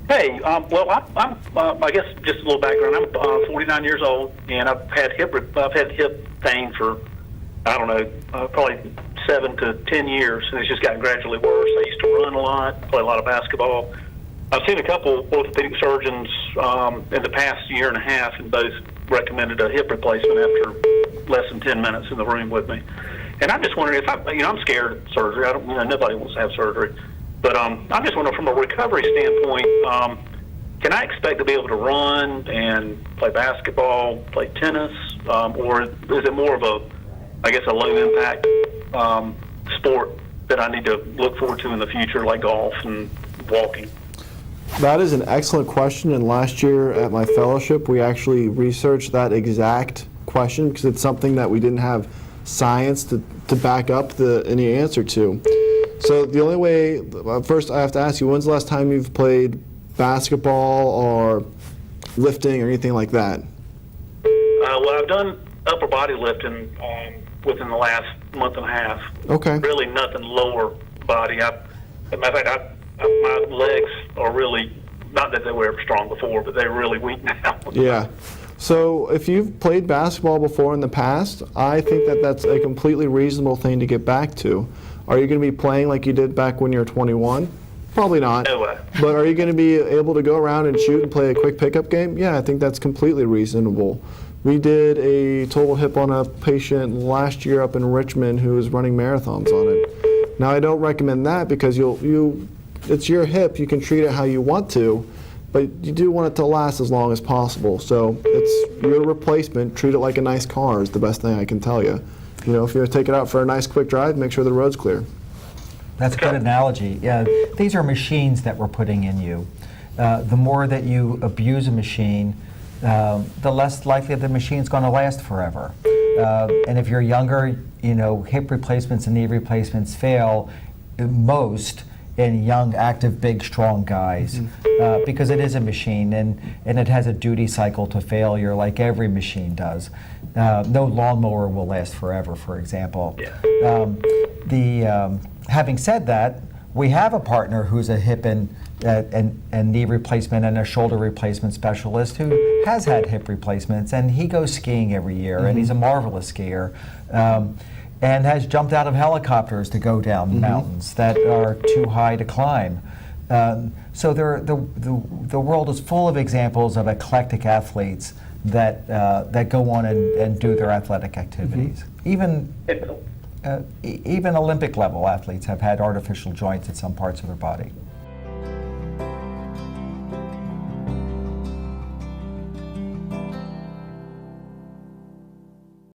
Hey, well, I guess just a little background. I'm 49 years old, and I've had hip pain for, I don't know, probably 7 to 10 years, and it's just gotten gradually worse. I used to run a lot, play a lot of basketball. I've seen a couple orthopedic surgeons in the past year and a half, and both recommended a hip replacement after less than 10 minutes in the room with me. And I'm just wondering if I'm scared of surgery. I don't, nobody wants to have surgery. But I'm just wondering, from a recovery standpoint, can I expect to be able to run and play basketball, play tennis, or is it more of a low-impact sport that I need to look forward to in the future, like golf and walking? That is an excellent question, and last year at my fellowship, we actually researched that exact question because it's something that we didn't have science to back up any answer to. So the only way, first I have to ask you, when's the last time you've played basketball or lifting or anything like that? Well, I've done upper body lifting within the last month and a half. Okay. Really nothing lower body. As a matter of fact, my legs are really, not that they were ever strong before, but they're really weak now. Yeah. So if you've played basketball before in the past, I think that that's a completely reasonable thing to get back to. Are you going to be playing like you did back when you were 21? Probably not. No way. But are you going to be able to go around and shoot and play a quick pickup game? Yeah, I think that's completely reasonable. We did a total hip on a patient last year up in Richmond who was running marathons on it. Now, I don't recommend that because it's your hip. You can treat it how you want to, but you do want it to last as long as possible. So it's your replacement. Treat it like a nice car is the best thing I can tell you. You know, if you're going to take it out for a nice quick drive, make sure the road's clear. That's a good analogy. Yeah, these are machines that we're putting in you. The more that you abuse a machine, the less likely the machine's going to last forever. And if you're younger, you know, hip replacements and knee replacements fail most in young, active, big, strong guys, because it is a machine and it has a duty cycle to failure like every machine does. No lawnmower will last forever, for example. Yeah. Having said that, we have a partner who's a hip and knee replacement and a shoulder replacement specialist who has had hip replacements, and he goes skiing every year, and he's a marvelous skier. And has jumped out of helicopters to go down mountains that are too high to climb. So the world is full of examples of eclectic athletes that go on and do their athletic activities. Even Olympic level athletes have had artificial joints at some parts of their body.